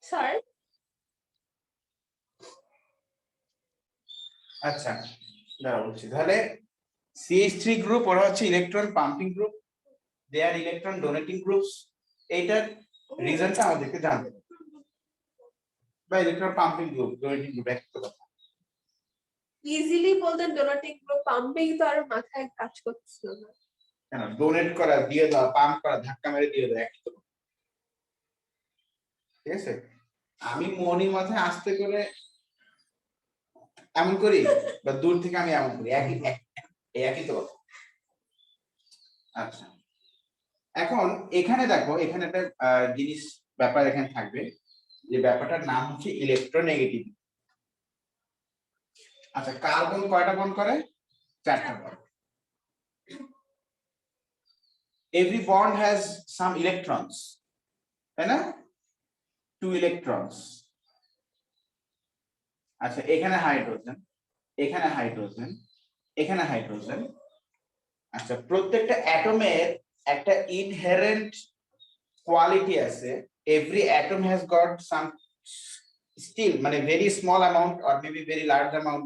Sir আচ্ছা দাঁড়া বলছি তাহলে CH3 গ্রুপ ওরা হচ্ছে ইলেকট্রন পাম্পিং গ্রুপ, দে আর ইলেকট্রন ডোনেটিং গ্রুপস। এইটার রিজনটা আমাদেরকে জানতে হবে, বা electron pumping group donating group একটা কথা। ইজিলি বলতেন ডোনেটিং গ্রুপ, পাম্পিং তো আর মাথায় কাজ করছিল না। কেন ডোনেট করা দিয়ে দাও, পাম্প করা ধাক্কা মেরে দিয়ে দাও একই তো, ঠিক আছে? আমি মনি মাথায় আসতে করে এমন করি বা দূর থেকে আমি এমন করি, একই তো কথা। আচ্ছা এখন এখানে দেখো, এখানে একটা জিনিস ব্যাপার এখানে থাকবে, যে ব্যাপারটার নাম হচ্ছে ইলেকট্রোনেগেটিভিটি। আচ্ছা কার্বন কয়টা বন্ড করে? 4টা bond. Every bond has some electrons, তাই না? 2 ইলেকট্রনস। আচ্ছা এখানে হাইড্রোজেন, এখানে হাইড্রোজেন, এখানে হাইড্রোজেন। আচ্ছা প্রত্যেকটা অ্যাটমের একটা ইনহেরেন্ট কোয়ালিটি আছে। Every atom has got some still মানে very small amount or maybe very large amount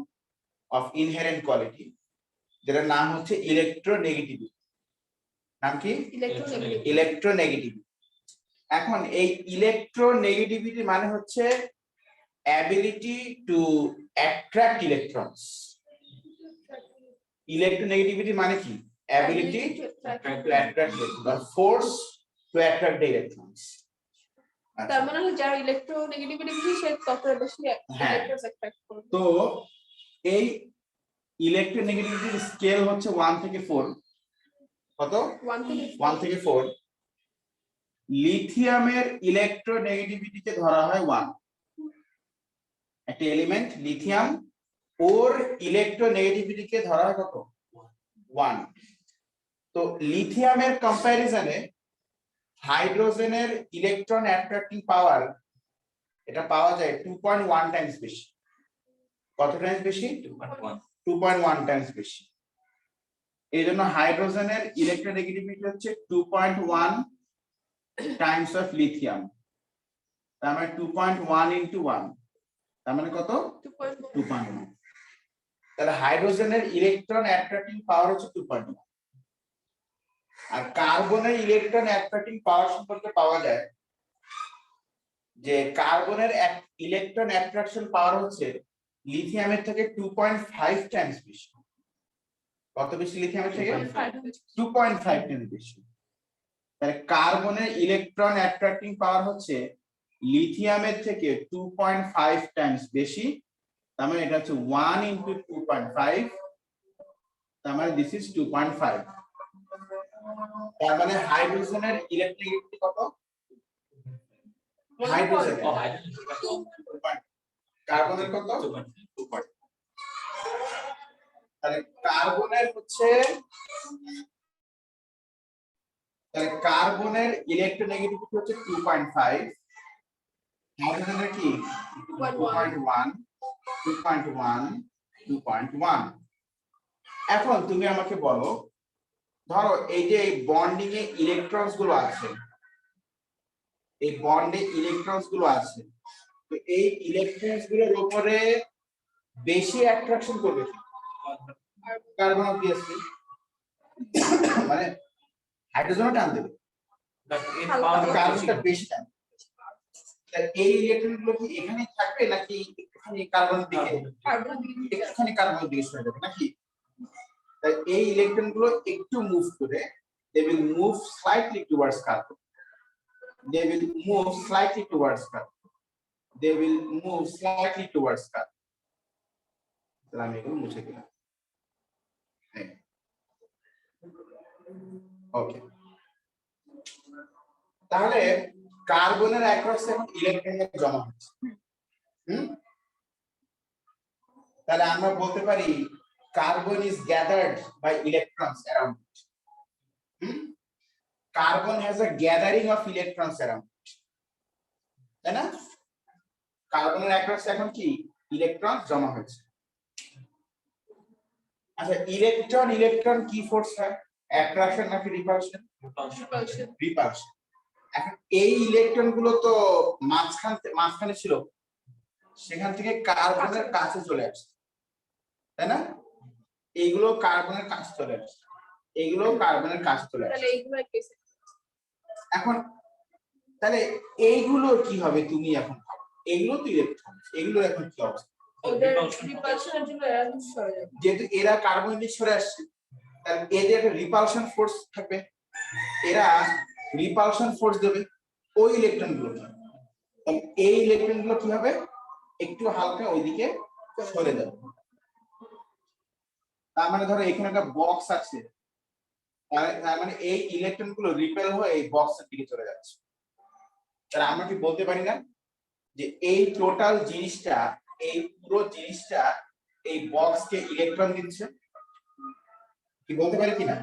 of inherent quality, যেটার নাম হচ্ছে ইলেকট্রোনেগেটিভিটি। নাম কি? ইলেকট্রোনেগেটিভিটি। এখন এই ইলেকট্রোনেগেটিভিটি মানে হচ্ছে ability to attract electrons. Electronegativity মানে কি? অ্যাবিলিটি টু অ্যাট্রাক্ট বা force to attract the electrons. তার মানে হলো যার ইলেকট্রোনেগেটিভিটি বেশি সে তত বেশি ইলেকট্রনস অ্যাট্রাক্ট করবে। তো এই ইলেকট্রোনেগেটিভিটির স্কেল হচ্ছে 1 থেকে 4। কত? 1 থেকে 4। লিথিয়ামের ইলেকট্রোনেগেটিভিটিকে ধরা হয় 1। একটা এলিমেন্ট লিথিয়াম, ওর ইলেকট্রোনেগেটিভিটিকে ধরা হয় কত? 1। তো লিথিয়ামের কম্প্যারিজনে হাইড্রোজেনের ইলেকট্রন অ্যাট্রাক্টিং পাওয়ার এটা পাওয়া যায় 2.1 টাইমস বেশি। কত টাইমস বেশি? 2.1 টাইমস বেশি। এই জন্য হাইড্রোজেনের ইলেকট্রোনেগেটিভিটি হচ্ছে 2.1 টাইমস অফ লিথিয়াম। তার মানে 2.1 ইনটু 1, তার মানে কত? 2.1। তাহলে হাইড্রোজেনের ইলেকট্রন অ্যাট্রাক্টিং পাওয়ার হচ্ছে 2.1। আর কার্বনের ইলেকট্রন অ্যাট্রাক্টিং পাওয়ার সম্পর্কে পাওয়া যায় যে কার্বনের ইলেকট্রন অ্যাট্রাকশন পাওয়ার হচ্ছে লিথিয়ামের থেকে 2.5 টাইমস বেশি। কত বেশি? লিথিয়ামের থেকে 2.5 টাইমস বেশি। তাহলে কার্বনের ইলেকট্রন অ্যাট্রাক্টিং পাওয়ার হচ্ছে লিথিয়ামের থেকে 2.5 টাইমস বেশি। তার মানে এটা হচ্ছে 1 ইনটু 2.5, তার মানে দিস ইজ 2.5। তার মানে হাইড্রোজেনের ইলেকট্রোনেগেটিভিটি কত? হাইড্রোজেন কার্বনের কত? 2.5। তাহলে কার্বনের হচ্ছে, তাহলে কার্বনের ইলেকট্রোনেগেটিভিটি হচ্ছে 2.5, হাইড্রোজেনের কি 2.1, 2.1, 2.1। এখন তুমি আমাকে বলো, ধরো এই যে বন্ডিং এ ইলেকট্রনস গুলো আছে, এই বন্ডে ইলেকট্রনস গুলো আছে, তো এই ইলেকট্রনস গুলোর উপরে বেশি অ্যাট্রাকশন করবে কার্বন অবভিয়াসলি, মানে হাইড্রোজেনও টান দেবে, কার্বনটা বেশি টান। এই ইলেকট্রন গুলো কি এখানেই থাকবে নাকি একটুখানি কার্বনের দিকে, একটুখানি কার্বনের দিকে সরে যাবে নাকি? তাই এই ইলেকট্রন গুলো একটু মুভ করে they will move slightly towards carbon, they will move slightly towards carbon, they will move slightly towards carbon। তাহলে আমি এগুলো মুছে দিলাম। ওকে, তাহলে কার্বনের অ্যাক্রস এখন ইলেকট্রন জমা হচ্ছে। তাহলে আমরা বলতে পারি carbon is gathered by electrons around it. Carbon has a gathering of electrons around it, তাই না? কার্বনের অ্যাক্রস এখন কি ইলেকট্রন জমা হচ্ছে। আচ্ছা ইলেকট্রন ইলেকট্রন কি ফোর্স হয়? অ্যাট্রাকশন নাকি রিপালশন? রিপালশন। এখন এই ইলেকট্রন গুলো তো মাঝখানে ছিল, সেখান থেকে কার্বনের কাছে চলে আসছে, তাই না? এইগুলো কার্বনের কাছে চলে আসছে, এইগুলো কার্বনের কাছে চলে তাহলে আসছে। এইগুলো কেসে এখন তাহলে এইগুলো কি হবে তুমি এখন ভাবো, এগুলো তো ইলেকট্রন, এগুলো এখন কি অবস্থা? ওদের রিপালশনের জন্য এরা সরে যাবে। যেহেতু এরা কার্বন দিয়ে সরে আসছে, তাহলে এদের একটা রিপালশন ফোর্স থাকবে, এরা রিপালশন ফোর্স দেবে ওই ইলেকট্রন গুলো। এই ইলেকট্রন গুলো কি হবে, একটু হালকা ওইদিকে সরে যাবে। তার মানে ধরো এখানে একটা বক্স আছে, তার মানে এই ইলেকট্রন গুলো রিপেল হয়ে এই বক্সের দিকে চলে যাচ্ছে। তাহলে আমরা কি বলতে পারি না যে এই টোটাল জিনিসটা, এই পুরো জিনিসটা এই বক্সকে ইলেকট্রন দিচ্ছে? কি বলতে পারি কিনা?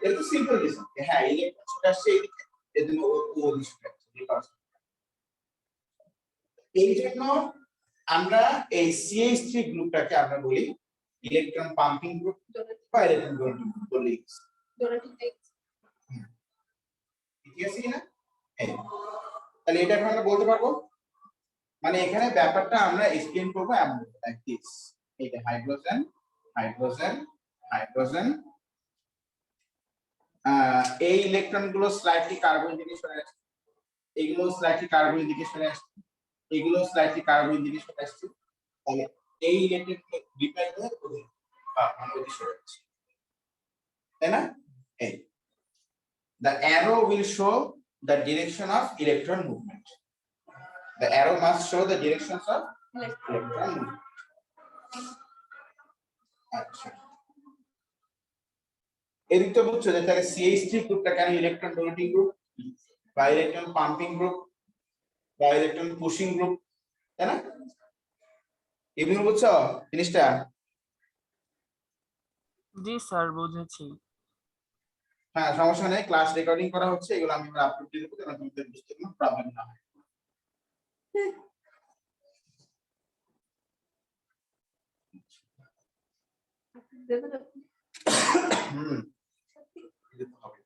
এটা তো সিম্পল রিজন, হ্যাঁ ইলেকট্রন চলে আসছে এইদিকে, এর জন্য ও ওদিকে চলে যাচ্ছে। এই জন্য আমরা এই CH3 গ্রুপটাকে আমরা বলি ইলেকট্রন পাম্পিং গ্রুপ বা ইলেকট্রন ডোনেটিং গ্রুপ বলি। ঠিক আছে কিনা? তাহলে এটা এখন আমরা বলতে পারবো, মানে এখানে ব্যাপারটা আমরা এক্সপ্লেইন করবো এমন লাইক দিস। এইটা হাইড্রোজেন, হাইড্রোজেন, হাইড্রোজেন, এই ইলেকট্রন গুলো স্লাইটলি কার্বনের দিকে সরে আসছে, এগুলো স্লাইটলি কার্বনের দিকে সরে আসছে, এগুলো স্লাইটলি কার্বনের দিকে সরে আসছে। তাহলে এই ইলেকট্রন গুলো রিপেল হয়ে ওদের মানে ওদিকে সরে যাচ্ছে, তাই না? এই the arrow will show the direction of electron movement. The arrow must show the directions of electron movement. আচ্ছা, এদিক তো বুঝছো যে তাহলে CH3 গ্রুপটা কেন ইলেকট্রন ডোনেটিং গ্রুপ বা ইলেকট্রন পাম্পিং গ্রুপ বা ইলেকট্রন পুশিং গ্রুপ, তাই না? এগুলো বুঝছো জিনিসটা? জি স্যার, বুঝেছি। হ্যাঁ, সমস্যা নেই, ক্লাস রেকর্ডিং করা হচ্ছে, এগুলো আমি আপলোড দিয়ে দেবো, যেন তোমাদের বুঝতে কোনো প্রবলেম না হয়। দেবেন আপনি? হুম, দিতে হবে।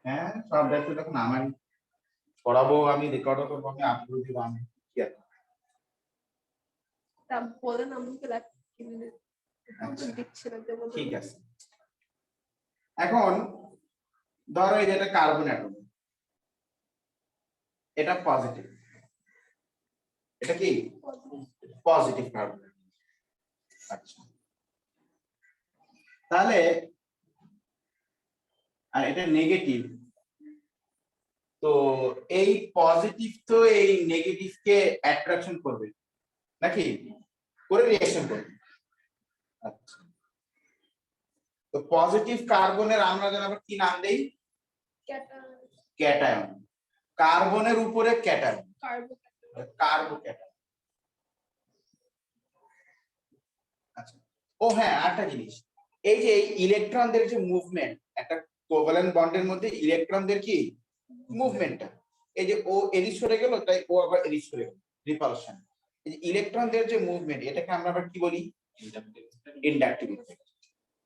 হ্যাঁ, সব দায়িত্ব দেখুন আমারই, পড়াবো আমি, রেকর্ডও করবো আমি, আপলোড দিব আমি, কি আছে? তা বলেন আমাকে কিনে আচ্ছা, দিচ্ছে না যেমন। ঠিক আছে। এখন ধরো এই যে এটা কার্বন অ্যাটম, এটা পজিটিভ, এটা কি পজিটিভ কার্বন। আচ্ছা, তাহলে আর এটা নেগেটিভ, তো এই পজিটিভ তো এই নেগেটিভকে অ্যাট্রাকশন করবে নাকি, করে রিঅ্যাকশন করবে। আচ্ছা, তো পজিটিভ কার্বনের আমরা যেন আবার কি নাম দেই? ক্যাটায়ন। কার্বনের উপরে ক্যাটায়ন, কার্বোক্যাটায়ন। আচ্ছা, ও হ্যাঁ আরেকটা জিনিস, এই যে ইলেকট্রনদের যে মুভমেন্ট, একটা কোভালেন্ট বন্ডের মধ্যে ইলেকট্রনদের কি মুভমেন্টটা, এই যে ও এদিক সরে গেল তাই ও আবার এদিক সরে গেল, রিপালশন। এই যে ইলেকট্রনদের যে মুভমেন্ট, এটাকে আমরা আবার কি বলি? Inductive effect.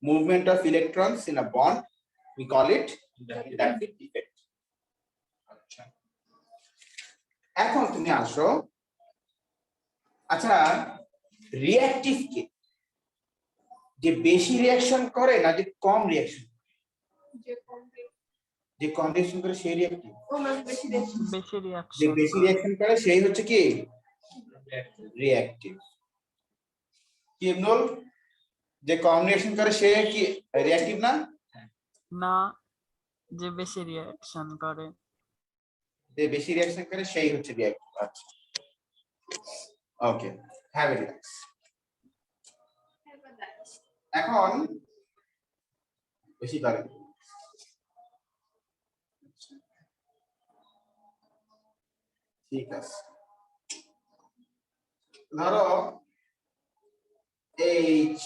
Movement of electrons in a bond we call it inductive effect. আচ্ছা, এখন তুমি আসো, আচ্ছা রিঅ্যাকটিভ কে, যে বেশি রিঅ্যাকশন করে না যে কম রিঅ্যাকশন? যে কম রিঅ্যাকশন করে সেই রিঅ্যাকটিভ। বেশি যে রিয়াকশন বেশি রিঅ্যাকশন করে সেই হচ্ছে কি রিঅ্যাকটিভ। কি বল, যে কম রিঅ্যাকশন করে সে কি রিঅ্যাকটিভ না? না, যে বেশি রিয়াকশন করে। যে বেশি রিঅ্যাকশন করে সেই হচ্ছে রিঅ্যাকটিভ। আচ্ছা, ওকে, হ্যাভ এ রিল্যাক্স। এখন বেশি করে ঠিক আছে, ধরো H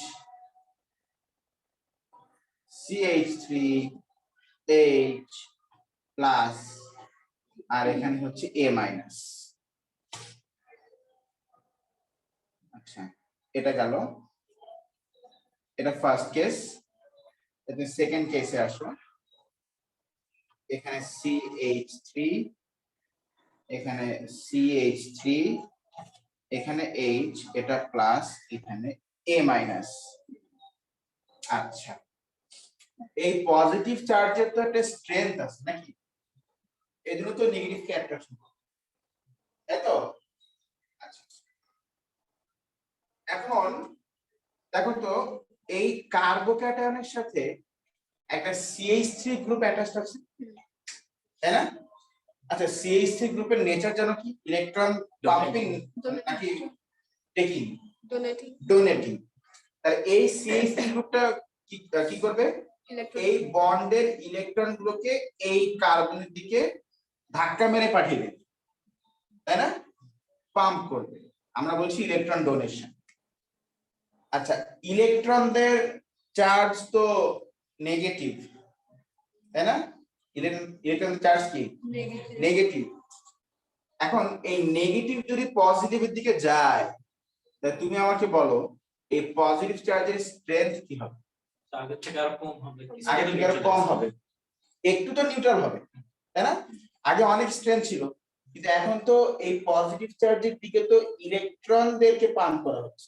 CH3 H প্লাস আর এখানে হচ্ছে A মাইনাস। আচ্ছা, এটা গেল, এটা ফার্স্ট কেস। তুমি সেকেন্ড কেসে আসো, এখানে CH3, এখানে CH3, এখানে H, এটা প্লাস, এখানে A মাইনাস। আচ্ছা, এই পজিটিভ চার্জের তো একটা স্ট্রেংথ আছে নাকি, এজন্য তো নেগেটিভ কে অ্যাট্রাকশন করে, তাই তো? আচ্ছা, এখন দেখো তো এই কার্বোক্যাটায়নের সাথে একটা CH3 গ্রুপ অ্যাটাচড আছে, তাই না? আচ্ছা, CH3 গ্রুপের নেচার জানো কি? ইলেকট্রন পাম্পিং নাকি টেকিং? ডোনেটিং। ডোনেটিং। তাহলে এই CH3 গ্রুপটা কি করবে? এই বন্ডের ইলেকট্রন গুলোকে এই কার্বনের দিকে ধাক্কা মেরে পাঠিয়ে দেবে, তাই না? পাম্প করবে, আমরা বলছি ইলেকট্রন ডোনেশন। আচ্ছা, ইলেকট্রনদের চার্জ তো নেগেটিভ, তাই না? ইলেকট্রন চার্জ কি? নেগেটিভ। এখন এই নেগেটিভ যদি পজিটিভের দিকে যায়, তাহলে তুমি আমাকে বলো এই পজিটিভ চার্জের স্ট্রেংথ কি হবে? আগের থেকে আরো কম হবে, আগে থেকে আরো কম হবে, একটু তো নিউট্রাল হবে, তাই না? আগে অনেক স্ট্রেংথ ছিল, কিন্তু এখন তো এই পজিটিভ চার্জের দিকে তো ইলেকট্রনদেরকে পাম্প করা হচ্ছে,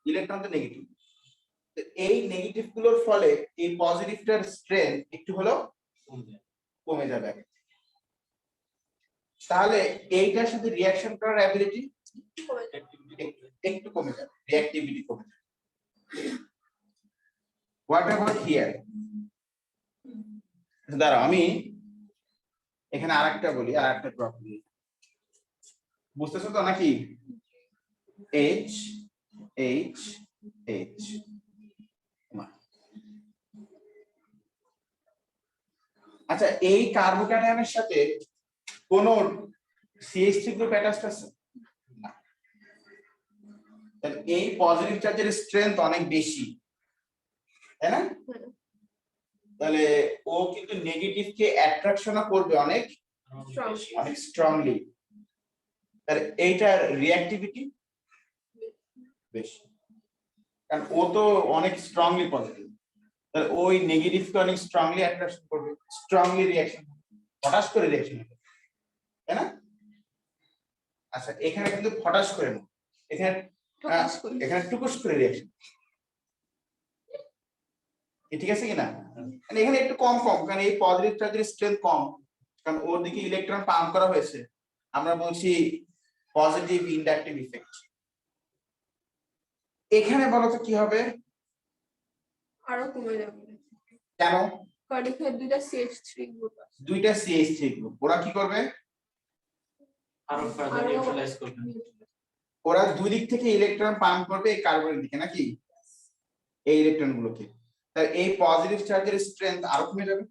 ইলেকট্রন তো নেগেটিভ, তো এই নেগেটিভ গুলোর ফলে এই পজিটিভটার স্ট্রেংথ একটু হলেও কমে যাবে। তাহলে এইটার সাথে রিঅ্যাকশন করার অ্যাবিলিটি একটু কমে যাবে, রিঅ্যাক্টিভিটি কমে যাবে। What about here? দাঁড়াও, আমি এখানে আরেকটা বলি, আরেকটা প্রপার্টি বুঝতেছো তো নাকি? H H H, আচ্ছা, এই কার্বোক্যাটায়নের সাথে কোন CH3 গ্রুপ অ্যাটাচড আছে? তাহলে এই পজিটিভ চার্জের স্ট্রেংথ অনেক বেশি, তাই না? তাহলে ও কিন্তু নেগেটিভ কে অ্যাট্রাকশন করবে অনেক অনেক স্ট্রংলি, তাহলে এইটার রিঅ্যাক্টিভিটি বেশি, কারণ ও তো অনেক স্ট্রংলি পজিটিভ, তাহলে ওই নেগেটিভ কে অনেক স্ট্রংলি অ্যাট্রাকশন করবে, স্ট্রংলি রিঅ্যাকশন, হঠাৎ করে রিঅ্যাকশন হবে, তাই না? আচ্ছা, এখানে কিন্তু হঠাৎ করে না, এখানে এখানে টুকুস করে রিঅ্যাকশন, ঠিক আছে কিনা? মানে এখানে একটু কম কম, কারণ এই পজিটিভ চার্জের স্ট্রেংথ কম, কারণ ওর দিকে ইলেকট্রন পাম্প করা হয়েছে, আমরা বলছি পজিটিভ ইন্ডাকটিভ ইফেক্ট। এখানে বলো তো কি হবে? আরো কমে যাবে। কেন? কারণ এখানে দুইটা CH3 গ্রুপ আছে। দুইটা CH3 গ্রুপ, ওরা কি করবে? আরো ফার্দার নিউট্রালাইজ করবে। ওরা দুই দিক থেকে ইলেকট্রন পাম্প করবে এই কার্বনের দিকে নাকি, এই ইলেকট্রন গুলোকে, তাহলে এই পজিটিভ চার্জের স্ট্রেংথ আরো কমে যাবে,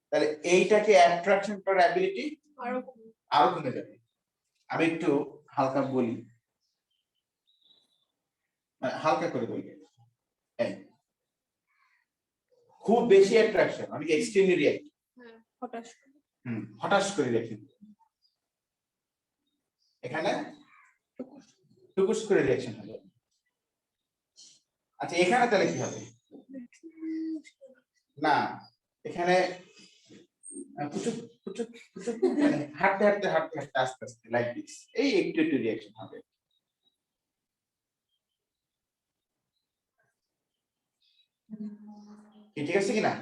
তাহলে এইটাকে অ্যাট্রাকশন করার অ্যাবিলিটি আরো কমে যাবে। আমি একটু হালকা বলি, হালকা করে বলি, খুব বেশি অ্যাট্রাকশন অনেক এক্সট্রিমলি রিঅ্যাক্ট, হঠাৎ করে রিঅ্যাকশন, এখানে টুকুস করে রিঅ্যাকশন হবে। আচ্ছা, এখানে তাহলে কি হবে? না, এখানে পুচুক পুচুক পুচুক, মানে হাঁটতে হাঁটতে হাঁটতে হাঁটতে আস্তে আস্তে লাইক দিস, এই একটু একটু রিঅ্যাকশন হবে। ঠিক আছে কিনা?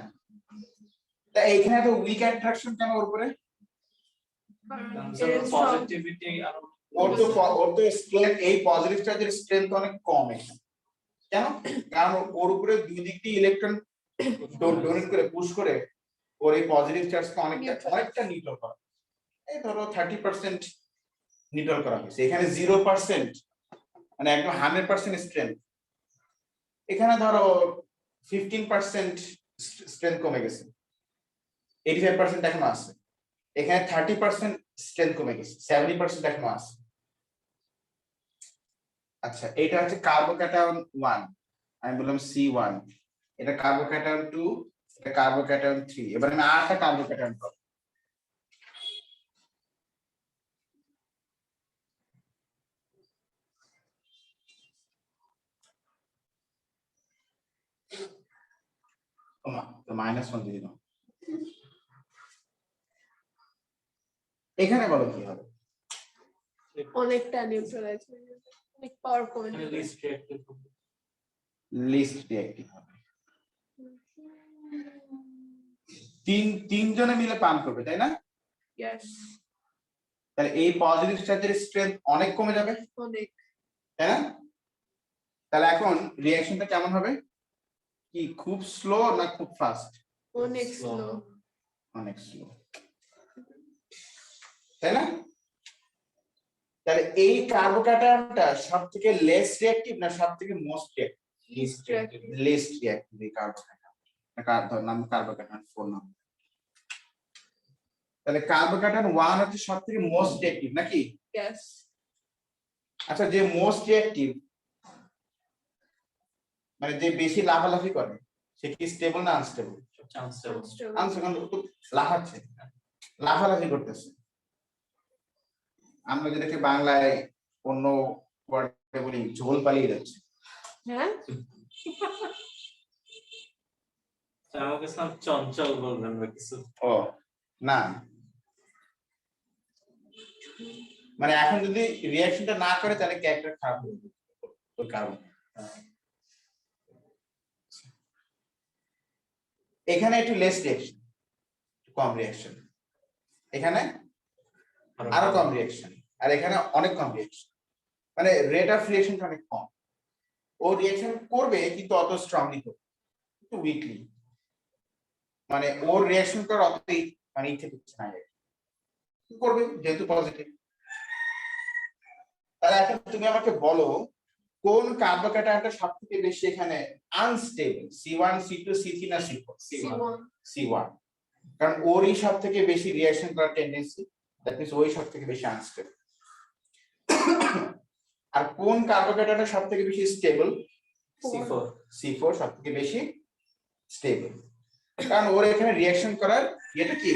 তা এইখানে তো উইক অ্যাট্রাকশন কেন ওর উপরে? পজিটিভিটি আরো ওর তো স্ট্রেংথ, এই পজিটিভ চার্জের স্ট্রেংথ অনেক কম এখানে, কেন? কারণ ওর উপরে দুই দিক দিয়ে ইলেকট্রন ডোনেট করে পুশ করে ওর এই পজিটিভ চার্জকে অনেকটা নিউট্রাল করা, এই ধরো 30% নিউট্রাল করা হয়েছে, এখানে 0%, মানে একদম 100% স্ট্রেংথ, এখানে ধরো 15% স্ট্রেংথ কমে গেছে, 85% এখনো আছে, এখানে 30% স্ট্রেংথ কমে গেছে, 70% এখনো আছে। আচ্ছা, এটা হচ্ছে কার্বোক্যাটায়ন 1, আমি বললাম C1, এটা কার্বোক্যাটায়ন 2, এটা কার্বোক্যাটায়ন 3, এবার আমি আরেকটা কার্বোক্যাটায়ন পাবো। -1 দিয়ে দাও। এখানে বলো কি হবে? অনেকটা নিউট্রালাইজ হয়ে যাবে, অনেক পাওয়ার কমে এখানে যাবে। লিস্ট রিঅ্যাক্টিভ হবে। লিস্ট রিঅ্যাক্টিভ হবে। তিনজনে মিলে পাম্প করবে, তাই না? ইয়েস, তাহলে এই পজিটিভ চার্জের স্ট্রেংথ অনেক কমে যাবে, অনেক। তাই না? তাহলে এখন রিঅ্যাকশনটা কেমন হবে? কি খুব স্লো না খুব ফাস্ট? অনেক স্লো। অনেক স্লো, তাই না? তাহলে এই কার্বোক্যাটায়নটা সবথেকে লেস রিঅ্যাক্টিভ না সবথেকে মোস্ট রিঅ্যাক্টিভ? লিস্ট রিঅ্যাক্টিভ এই কার্বোক্যাটায়ন। নাম কার্বোক্যাটায়ন 4 নাম। তাহলে কার্বোক্যাটায়ন 1 হচ্ছে সবথেকে মোস্ট রিঅ্যাক্টিভ নাকি? ইয়েস। আচ্ছা, যে মোস্ট রিঅ্যাক্টিভ মানে যে বেশি লাফালাফি করে সে কি স্টেবল না আনস্টেবল? আনস্টেবল, লাফাচ্ছে, লাফালাফি করতেছে। আমরা যেটাকে বাংলায় অন্য ওয়ার্ডে বলি ঝোল পালিয়ে যাচ্ছে। হ্যাঁ, আমাকে সব চঞ্চল বলবেন বা কিছু। ও না, মানে এখন যদি রিঅ্যাকশনটা না করে তাহলে ক্যারেক্টার খারাপ হয়ে যাবে ওই কারণে। এখানে একটু লেস রিঅ্যাকশন, কম রিঅ্যাকশন, এখানে আরো কম রিঅ্যাকশন, আর এখানে অনেক কম রিঅ্যাকশন, মানে রেট অফ রিঅ্যাকশনটা অনেক কম। ও রিঅ্যাকশন করবে কিন্তু অত স্ট্রংলি করবে, একটু উইকলি, মানে ওর রিঅ্যাকশন করার অত মানে ইচ্ছে করছে না, করবে যেহেতু পজিটিভ। তাহলে এখন তুমি আমাকে বলো কোন কার্বোক্যাটায়নটা সবথেকে বেশি এখানে আনস্টেবল? C1 C2 C3 না C4? C1, কারণ ওরই সবথেকে বেশি রিঅ্যাকশন করার টেন্ডেন্সি, দ্যাট মিন্স ওই সবথেকে বেশি আনস্টেবল। আর কোন কার্বোক্যাটায়নটা সবথেকে বেশি স্টেবল? C4 C4 সবথেকে বেশি স্টেবল, কারণ ওর এখানে রিঅ্যাকশন করার এটা কি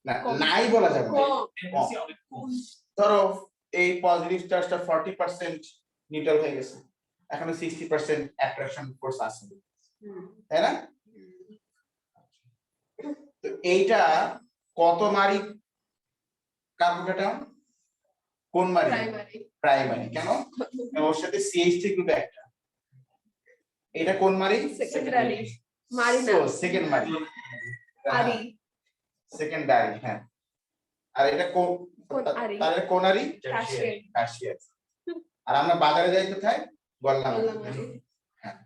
না, নাই বলা যাবে না, টেন্ডেন্সি অনেক কম। ধরো এই পজিটিভ চার্জটা 40% নিউট্রাল হয়ে গেছে, এখনো 60% অ্যাট্রাকশন ফোর্স আছে, তাই না? তো এইটা কত মারি কার্বোক্যাটায়ন? কোন মারি? প্রাইমারি। কেন? ওর সাথে CH3 গ্রুপ একটা। এটা কোন মারি? সেকেন্ডারি মারি না, সেকেন্ড মারি, আরি। সেকেন্ডারি, হ্যাঁ। আর এটা কোনারি। তাহলে কোনারি, টারশিয়ারি। টারশিয়ারি। আর আমরা বাজারে যাই কোথায়? গল্লা মারি। গল্লামারি। হ্যাঁ,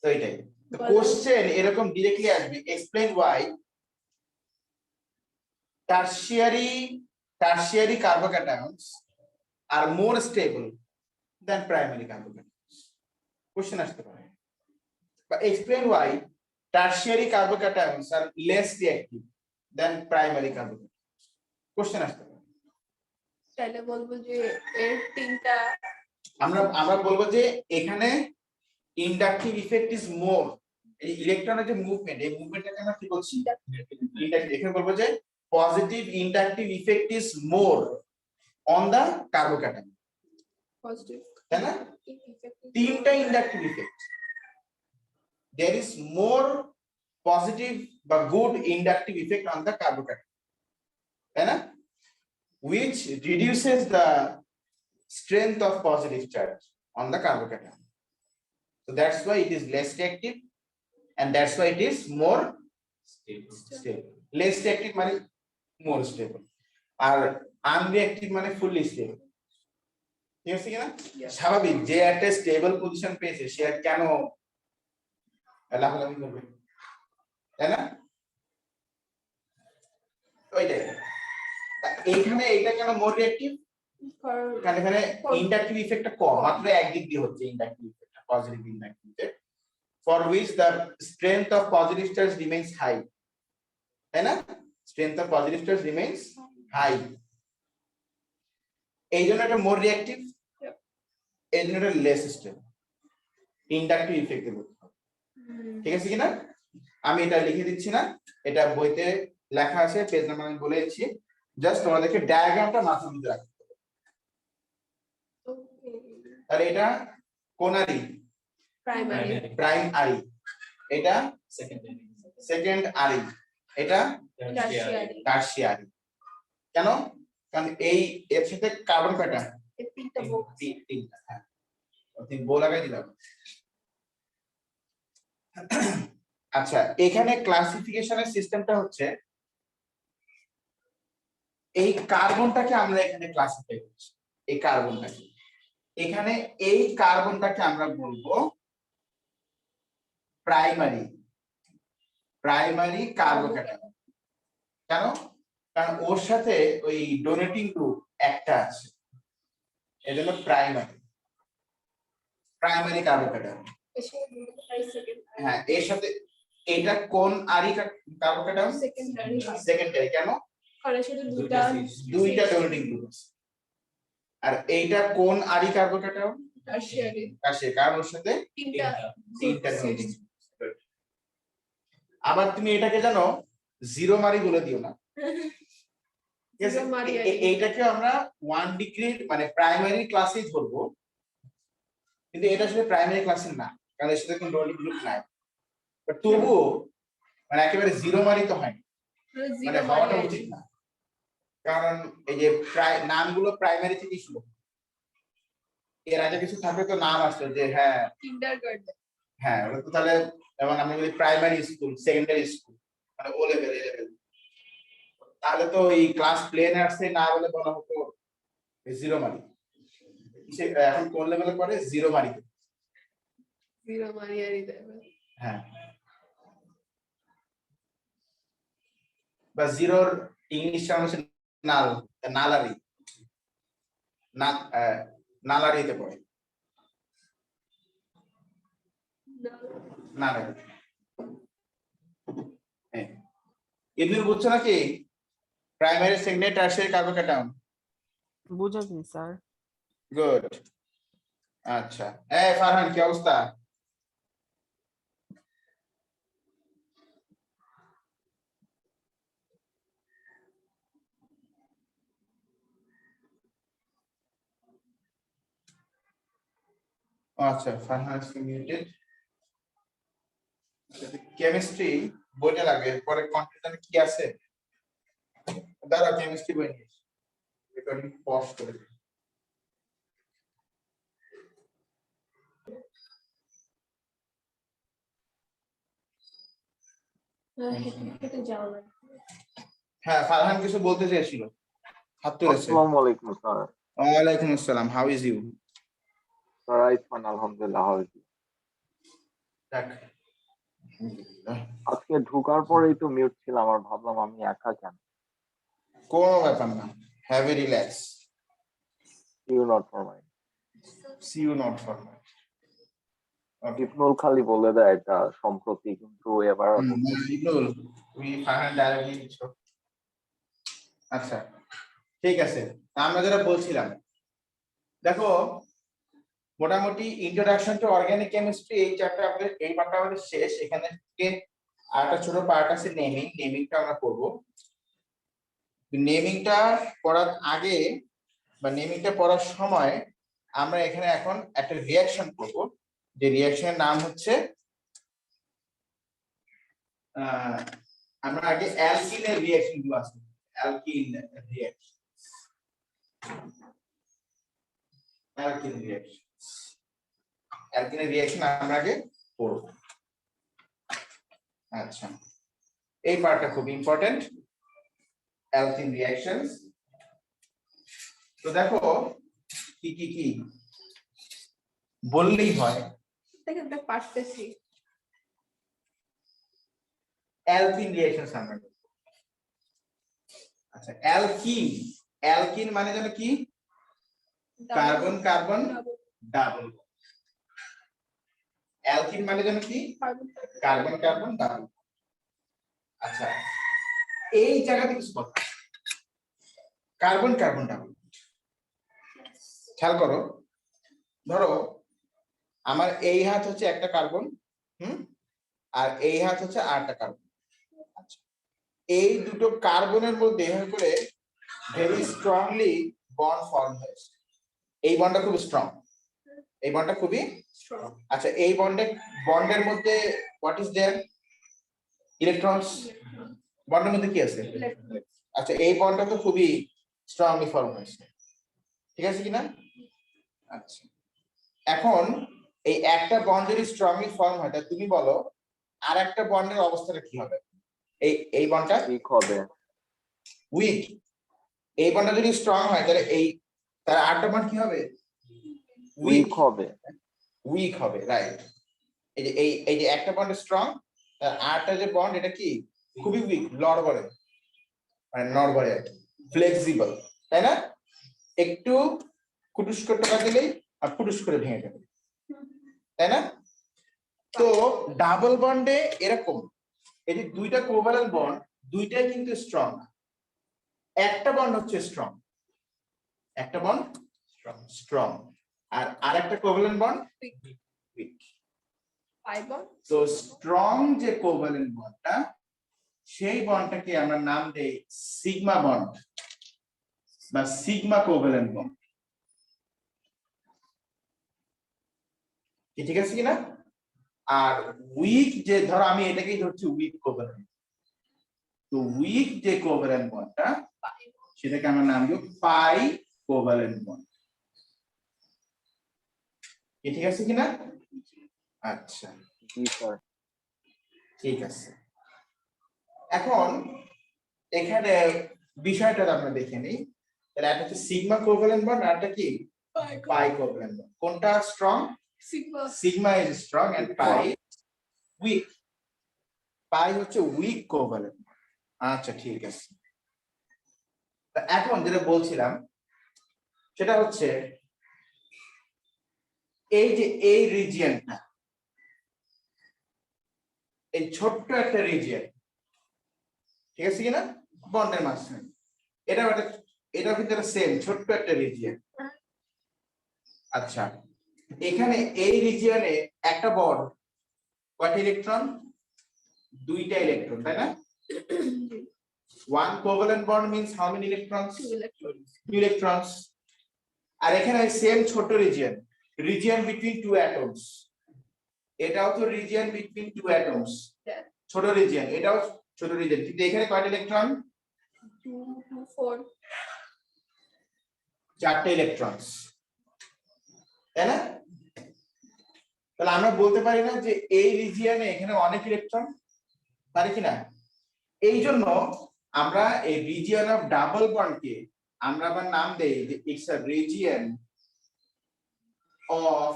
তো এটাই। তো কোশ্চেন এরকম डायरेक्टली আসবে, explain why tertiary carbocations are more stable than primary carbocations. Question আসতে পারে। But explain why tertiary carbocations are less reactive than primary carbocations. Question আসতে পারে। তাহলে বলবো যে এর তিনটা, আমরা বলবো যে এখানে ইন্ডাকটিভ ইফেক্ট ইজ মোর। এই ইলেকট্রনের যে মুভমেন্ট, এই মুভমেন্টটাকে আমরা কি বলছি? ইন্ডাকটিভ। এখানে বলবো যে positive inductive effect is more on the carbocation, positive, তাই না? তিনটা inductive effect, there is more positive বা good inductive effect on the carbocation, তাই না? which reduces the strength of positive charge on the carbocation, so that's why it is less reactive and that's why it is more stable. Less reactive মানে more stable, আর unreactive মানে fully stable। ঠিক আছে কিনা? স্বাভাবিক, যে একটা stable position পেয়েছে সে আর কেন লাফালাফি করবে, তাই না? ওইটাই। এইখানে এটা কেন মোর রিঅ্যাক্টিভ? কারণ এখানে ইন্ডাকটিভ ইফেক্টটা কম, মাত্র একদিক দিয়ে হচ্ছে ইন্ডাকটিভ ইফেক্টটা, positive inductive effect, for which the strength of positive charge remains high, তাই না? Strength of positive charge remains high, এই জন্য এটা মোর রিঅ্যাক্টিভ, এই জন্য এটা লেস স্টেবল, ইন্ডাকটিভ ইফেক্ট দেবে। ঠিক আছে কিনা? আমি এটা লিখে দিচ্ছি না, এটা বইতে লেখা আছে, পেজ নাম্বার আমি বলে দিচ্ছি, জাস্ট তোমাদেরকে ডায়াগ্রামটা মাথার মধ্যে রাখতে হবে। তাহলে এটা কোনারি, প্রাইমারি, প্রাইমারি, এটা সেকেন্ডারি সেকেন্ড আরি, এটা টারশিয়ারি টারশিয়ারি। কেন? কারণ এই এর সাথে কার্বন কয়টা? এই তিনটা বউ তিনটা। হ্যাঁ, তুমি বউ লাগাই দিলাম। আচ্ছা, এখানে ক্লাসিফিকেশনের সিস্টেমটা হচ্ছে এই কার্বনটাকে আমরা এখানে ক্লাসিফাই করছি। এই কার্বনটাকে এখানে এই কার্বনটাকে আমরা বলবো প্রাইমারি কার্বোক্যাটায়ন। কেন? কারণ ওর সাথে ওই ডোনেটিং গ্রুপ একটা আছে, এজন্য প্রাইমারি কার্বোক্যাটায়ন। এসে সেকেন্ড হ্যাঁ, এর সাথে এটা কোন আরি কার্বোক্যাটায়ন? Secondary secondary. কেন? কারণ সেটা দুইটা ডোনেটিং গ্রুপ আছে। আর এইটা কোন আরি কার্বোক্যাটায়ন? টারশিয়ারি টারশিয়ারি, কারণ ওর সাথে তিনটা তিনটা ডোনেটিং গ্রুপ। আবার তুমি এটাকে জানো জিরো মারি বলে দিও না, ঠিক আছে? Zero মারি এইটাকে আমরা 1 ডিগ্রি মানে প্রাইমারি ক্লাসেই ধরবো, কিন্তু এটা আসলে প্রাইমারি ক্লাসে না, কারণ এর সাথে কোনো ডোনেটিং গ্রুপ নাই। বাট তবুও মানে একেবারে জিরো মারি তো হয়, মানে হওয়াটা উচিত না, কারণ এই যে নামগুলো প্রাইমারি থেকে শুরু। এর আগে কিছু থাকলে তো নাম আসতো যে হ্যাঁ কিন্ডারগার্টেন হ্যাঁ, ওটা তো তাহলে যেমন আমরা বলি প্রাইমারি স্কুল, সেকেন্ডারি স্কুল, মানে ও লেভেল, এ লেভেল, তাহলে তো এই ক্লাস প্লেনে আসছে না বলে বলা হতো জিরো মারি। এখন কোন লেভেলে পড়ে? জিরো মারি। দেবে হ্যাঁ, বা জিরোর ইংলিশটা হচ্ছে নাল, নালারি, নালারিতে পড়ে নালারি। এমনি বুঝছো নাকি প্রাইমারি, সেকেন্ডারি, টারশিয়ারি কার্বোক্যাটায়ন? বুঝেছি স্যার। গুড। আচ্ছা, ফারহান কি অবস্থা? আচ্ছা, ফারহান ইজ মিউটেড। কেমিস্ট্রি বইটা লাগে, পরে কন্টেন্ট কি আছে? দাঁড়া, কেমিস্ট্রি বই নিয়ে রেকর্ডিং পজ করে দিই। হেঁটে যাওয়া লাগবে হ্যাঁ, ফারহান কিছু বলতে চেয়েছিল, হাত তুলেছে। আসসালামু আলাইকুম স্যার। ওয়ালাইকুম আসসালাম, how is you? Sir I fine আলহামদুলিল্লাহ। How is you? আজকে ঢোকার পরেই তো মিউট ছিলাম, আর ভাবলাম আমি একা কেন। কোনো ব্যাপার না, have a relax, you not for my. See you not for my. Ibnul খালি বলে দেয় এটা সম্প্রতি, কিন্তু এবার ইবনুল, তুমি ফারহান ডাইরেক্টলি দিছো। আচ্ছা, ঠিক আছে, আমরা যেটা বলছিলাম, দেখো মোটামুটি ইন্ট্রোডাকশন টু অর্গানিক কেমিস্ট্রি এই চ্যাপ্টার আমাদের, এই পার্টটা আমাদের শেষ। এখানে থেকে আরেকটা ছোট পার্ট আছে নেমিংটা আমরা করব। নেমিংটা পড়ার আগে বা নেমিংটা পড়ার সময় আমরা এখানে এখন একটা রিঅ্যাকশন করব, যে রিঅ্যাকশনের নাম হচ্ছে আমরা আগে অ্যালকিনের রিঅ্যাকশন গুলো আছে, অ্যালকিন রিঅ্যাকশন, অ্যালকিনের রিঅ্যাকশন আমরা আগে পড়ব। আচ্ছা, এই পার্টটা খুব ইম্পর্টেন্ট, অ্যালকিন রিঅ্যাকশনস। তো দেখো কি কি কি বললেই হয়, দেখেন তো পারতেছি অ্যালকিন রিঅ্যাকশনস আমরা করব। আচ্ছা, অ্যালকিন মানে যেন কি? Carbon carbon double. অ্যালকিন মানে যেন কি? Carbon carbon double. আচ্ছা, এই জায়গাতে কিছু কথা, কার্বন কার্বন ডাবল, খেয়াল করো। ধরো আমার এই হাত হচ্ছে একটা কার্বন, আর এই হাত হচ্ছে আরেকটা কার্বন। আচ্ছা, এই দুটো কার্বনের মধ্যে এভাবে করে ভেরি স্ট্রংলি বন্ড ফর্ম হয়েছে। এই বন্ডটা খুব স্ট্রং, এই বন্ডটা খুবই strong. আচ্ছা এই বন্ডের মধ্যে হোয়াট ইজ देयर ইলেকট্রনস বন্ডের মধ্যে কি আছে Electron. আচ্ছা এই বন্ডটা তো খুবই স্ট্রংলি ফর্ম হয়েছে ঠিক আছে কিনা আচ্ছা এখন এই একটা বন্ড যদি স্ট্রংলি ফর্ম হয় তাহলে তুমি বলো আর একটা বন্ডের অবস্থাটা কি হবে এই বন্ডটা ঠিক হবে। উইক এই বন্ডটা যদি স্ট্রং হয় তাহলে তার আরেকটা বন্ড কি হবে উইক হবে। উইক হবে রাইট এই যে একটা বন্ড স্ট্রং তার আরেকটা যে বন্ড এটা কি খুবই উইক নড়বড়ে মানে নড়বড়ে আর ফ্লেক্সিবল তাই না একটু কুটুস করে টাকা দিলেই আর ফুটুস করে ভেঙে যাবে তাই না তো ডাবল বন্ডে এরকম এই যে দুইটা কোভালেন্ট বন্ড দুইটাই কিন্তু স্ট্রং একটা বন্ড হচ্ছে স্ট্রং একটা বন্ড স্ট্রং আর আরেকটা covalent bond weak Pi bond. তো স্ট্রং যে কোভালেন্ট বন্ডটা সেই বন্ডটাকে আমরা নাম দেই সিগমা বন্ড বা সিগমা কোভালেন্ট বন্ড ঠিক আছে কিনা আর উইক যে ধরো আমি এটাকেই ধরছি উইক কোভালেন্ট তো উইক যে কোভালেন্ট বন্ডটা সেটাকে আমরা নাম দেব পাই কোভালেন্ট বন্ড ঠিক আছে কিনা আচ্ছা জি স্যার। ঠিক আছে এখন এখানে বিষয়টা আমরা দেখে নিই তাহলে একটা হচ্ছে সিগমা কোভালেন্ট বন্ড আর একটা কি পাই কোভালেন্ট বন্ড কোনটা strong Sigma. Sigma is strong and pi weak pi হচ্ছে উইক কোভালেন্ট আচ্ছা ঠিক আছে এখন যেটা বলছিলাম সেটা হচ্ছে এই যে এই রিজিয়নটা এই ছোট্ট একটা রিজিয়ন ঠিক আছে কিনা বন্ডের মাঝখানে এটা কিন্তু সেম ছোট্ট একটা রিজিয়ন আচ্ছা এখানে এই রিজিয়নে একটা বন্ড কয়টা ইলেকট্রন দুইটা ইলেকট্রন তাই না one covalent bond means how many electrons 2 electrons. 2 electrons আর এখানে সেম ছোট রিজিয়ন বিটুইন টু অ্যাটমস এটাও তো region between two atoms Yeah. ছোট রিজিয়ন এটাও ছোট রিজিয়ন কিন্তু এখানে কয়টা ইলেকট্রন 2, 2, 4. চারটে ইলেকট্রনস তাই না তাহলে আমরা বলতে পারি না যে এই রিজিয়নে এখানে অনেক ইলেকট্রন পারি কিনা এই জন্য আমরা এই রিজিয়ন অফ ডাবল বন্ডকে আমরা আবার নাম দেই যে it's a region of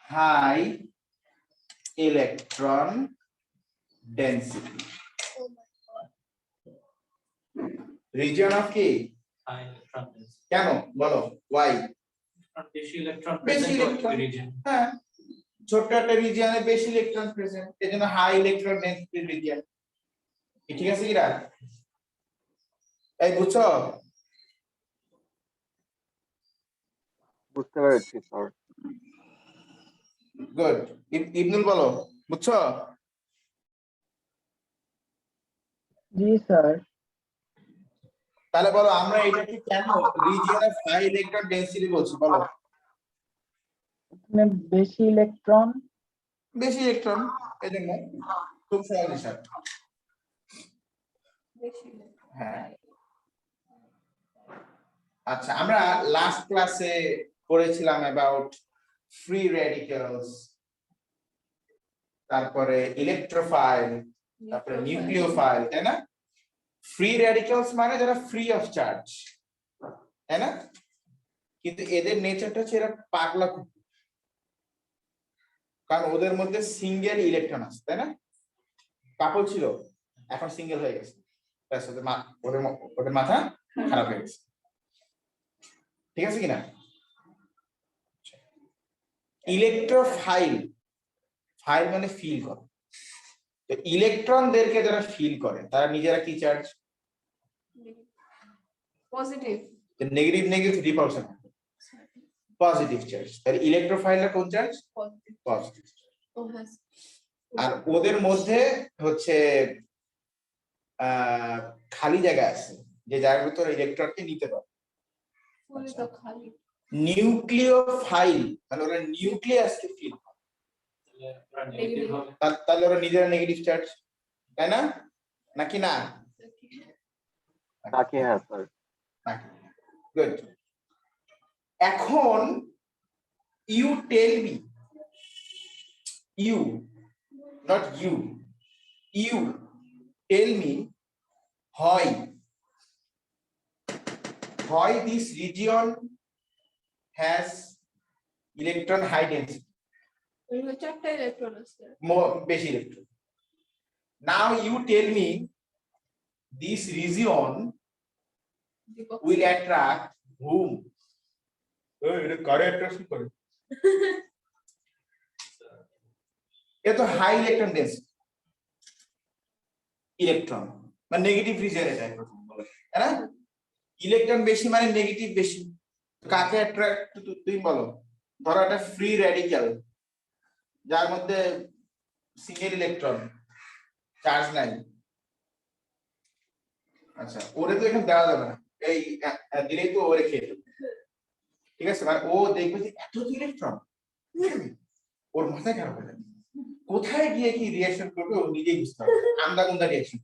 high electron density Oh my god. Region of কি High electron density. কেন বলো ওয়াই বেশি ইলেকট্রন বেশি প্রেজেন্ট electron। রিজিয়ন। হ্যাঁ ছোট্ট একটা রিজিয়নে বেশি ইলেকট্রন প্রেজেন্ট এজন্য হাই ইলেকট্রন ডেনসিটি রিজিয়ন ঠিক আছে কিরা এই বুঝছো বুঝতে পেরেছি স্যার। গুড ইবনুল বলো বুঝছো জি স্যার। তাহলে বলো আমরা এটাকে কেন region of high electron density বলছি বলো এখানে বেশি ইলেকট্রন। এজন্য খুব সহজ হিসাব বেশি। হ্যাঁ আচ্ছা আমরা লাস্ট ক্লাসে পড়েছিলাম অ্যাবাউট ফ্রি রেডিক্যালস তারপরে ইলেকট্রোফাইল তারপরে নিউক্লিওফাইল তাই না ফ্রি রেডিক্যালস মানে যারা ফ্রি অফ চার্জ তাই না কিন্তু এদের নেচারটা হচ্ছে এরা পাগলা কুকুর কারণ ওদের মধ্যে সিঙ্গেল ইলেকট্রন আছে তাই না কাপল ছিল এখন সিঙ্গেল হয়ে গেছে ব্যাস ওদের মাথা খারাপ হয়ে গেছে ঠিক আছে কিনা ইলেকট্রোফাইল ফাইল মানে ফিল করে তো ইলেকট্রনদেরকে যারা ফিল করে তারা নিজেরা কি charge positive. Negative repulsion positive charge তাহলে ইলেকট্রোফাইলরা কোন চার্জ পজিটিভ। পজিটিভ ও হ্যাঁ। আর ওদের মধ্যে হচ্ছে খালি জায়গা আছে যে জায়গার ভিতরে ইলেকট্রনকে নিতে পারে ফুল তো খালি। নিউক্লিওফাইল মানে ওরা নিউক্লিয়াসকে ফিল, নেগেটিভ হবে। তাহলে ওরা নিজেরা নেগেটিভ চার্জ, তাই না? নাকি না? নাকি হ্যাঁ স্যার। গুড। এখন you tell me, you not you tell me why this region has electron high density, চারটা ইলেকট্রন আছে। more বেশি electron. Now you tell me this region will attract whom? এটা কারে অ্যাট্রাকশন করে? এ তো হাই ইলেকট্রন ডেন্সিটি ইলেকট্রন মানে negative reason, এটা প্রথম বলে, তাই না? ইলেকট্রন বেশি মানে নেগেটিভ বেশি, কাকে অ্যাট্রাক্ট তুমি বলো? ধরো একটা ফ্রি র্যাডিক্যাল যার মধ্যে সিঙ্গেল ইলেকট্রন চার্জ নাই, আচ্ছা ওরে তো এখানে দেওয়া যাবে না, এই দিলেই তো ওরে খেয়ে ফেলবে, ঠিক আছে? মানে ও দেখবে যে এত ইলেকট্রন, ওর মাথায় খারাপ হয়ে যাবে, কোথায় গিয়ে কি রিঅ্যাকশন করবে ও নিজেই বুঝতে পারবে, আন্দাগুন্দা রিঅ্যাকশন।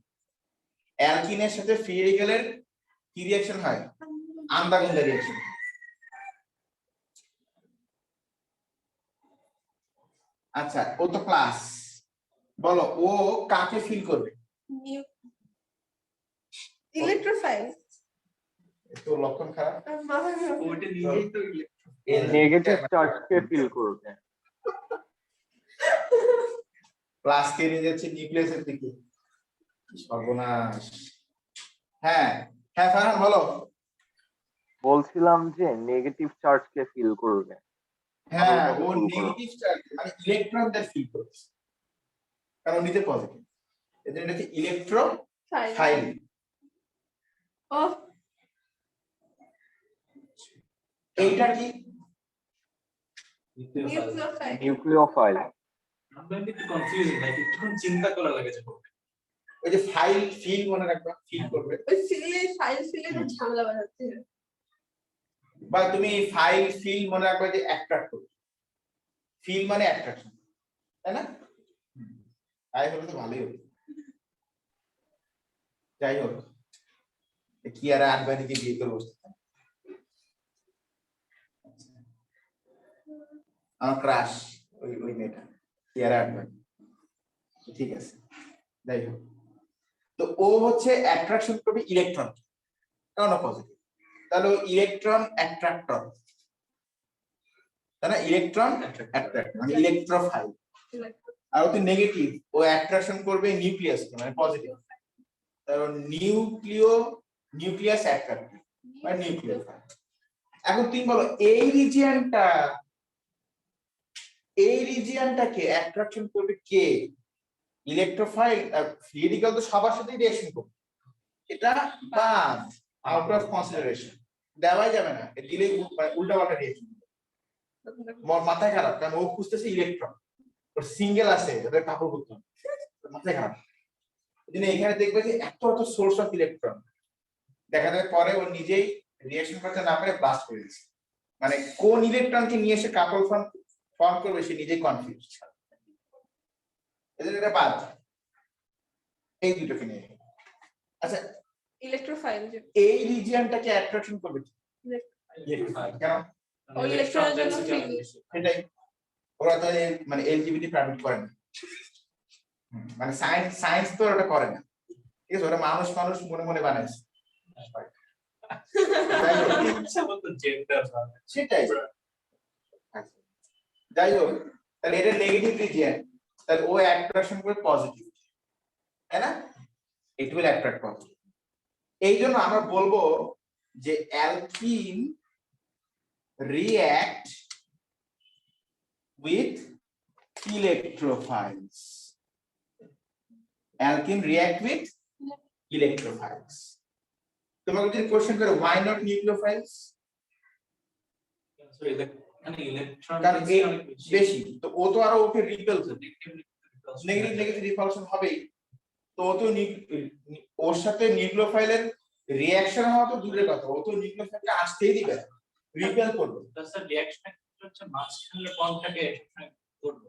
অ্যালকিনের সাথে ফ্রি রেডিক্যালের কি রিঅ্যাকশন হয়? আন্দাগুন্দা রিঅ্যাকশন। আচ্ছা ও তো প্লাস, বলো ও কাকে ফিল করবে? ইলেকট্রোফাইল। তো লক্ষণ খারাপ, ওইটা নিজেই তো নেগেটিভ চার্জকে ফিল করবে। প্লাস কে নিয়ে যাচ্ছে নিউক্লিয়াসের দিকে, সর্বনাশ। হ্যাঁ হ্যাঁ ফারহান বলো। বলছিলাম যে নেগেটিভ চার্জকে ফিল করবে। হ্যাঁ ও নেগেটিভ চার্জ মানে ইলেকট্রন দ্যাট ফিল করছে, কারণ নিতে পজিটিভ, এদের এটা হচ্ছে ইলেকট্রোফাইল। ও এইটা কি? নিউক্লিওফাইল। নিউক্লিওফাইল। আমরা একটু কনফিউজিং, নাকি একটু চিন্তা করা লাগে যে ওই যে ফাইল ফিল মনে রাখবা, ফিল করবে, ওই ফিলে ফাইল ফিলে ঝামেলা বানাচ্ছে। বা তুমি ফাইল ফিল মনে রাখবে যে অ্যাট্রাক্ট করবে, ফিল মানে অ্যাট্রাকশন, তাই না? তাই হলে তো ভালোই হবে। যাই হোক, কি আর আনবানিকে বিয়ে করে বসতে আমার ক্রাশ ওই মেয়েটা কি আর আনবানি, ঠিক আছে। যাই হোক, তো ও হচ্ছে অ্যাট্রাকশন করবে ইলেকট্রন, কারণ পজিটিভ, তাহলে ইলেকট্রন অ্যাট্রাক্টর, তাই না? ইলেকট্রন অ্যাট্রাক্ট মানে ইলেকট্রোফাইল। আর ও তো নেগেটিভ, ও অ্যাট্রাকশন করবে নিউক্লিয়াসকে মানে পজিটিভ, কারণ নিউক্লিয়াস অ্যাট্রাক্টিভ মানে নিউক্লিওফাইল। এখন তুমি বলো এই রিজিয়নটাকে অ্যাট্রাকশন করবে কে? ইলেকট্রোফাইল। ফ্রি রেডিক্যাল তো সবার সাথেই রিঅ্যাকশন করবে, এটা বাদ, আউট অফ কনসিডারেশন, দেওয়াই যাবে না, দিলেই উল্টা পাল্টা রিঅ্যাকশন। মাথায় খারাপ, কারণ ও খুঁজতেছে ইলেকট্রন, ওর সিঙ্গেল আছে, ওদের কাপড় করতে হবে, মাথায় খারাপ। এখানে দেখবে যে এত সোর্স অফ ইলেকট্রন, দেখা যায় পরে ও নিজেই রিঅ্যাকশন করতে না পারে ব্লাস্ট করে দিচ্ছে, মানে কোন ইলেকট্রনকে নিয়ে এসে কাপল ফর্ম করবে সে নিজেই কনফিউজ। এজন্য এটা বাদ, এই দুটোকে নিয়ে। আচ্ছা ইলেকট্রোফাইল এই রিজিয়নটাকে অ্যাট্রাকশন করবে কেন? ও ইলেকট্রনের জন্য ফিল। সেটাই, ওরা তো মানে এলজিবিটি পারমিট করে না, মানে সায়েন্স তো ওটা করে না, ঠিক আছে? ওরা মানুষ মনে মনে বানাইছে, সেটাই। যাই হোক, তাহলে এটা নেগেটিভ রিজিয়ন, তাহলে ও অ্যাট্রাকশন করবে পজিটিভ, তাই না? It will attract positive. এই জন্য আমরা বলবো যে alkyne react with electrophiles. Alkene react with electrophiles. তোমাকে যদি কোশ্চেন করে why not nucleophiles, মানে ইলেকট্রন কারণ বেশি, তো ও তো আরো ওকে রিপেল করবে, নেগেটিভ রিপালশন হবেই, তো ও তো ওর সাথে নিউক্লিওফাইলের রিঅ্যাকশন হওয়া তো দূরের কথা, ও তো নিউক্লিওফাইলকে আসতেই দিবে না, রিপেল করবে। স্যার রিঅ্যাকশন হচ্ছে মাঝখানে বন্ডটাকে করবে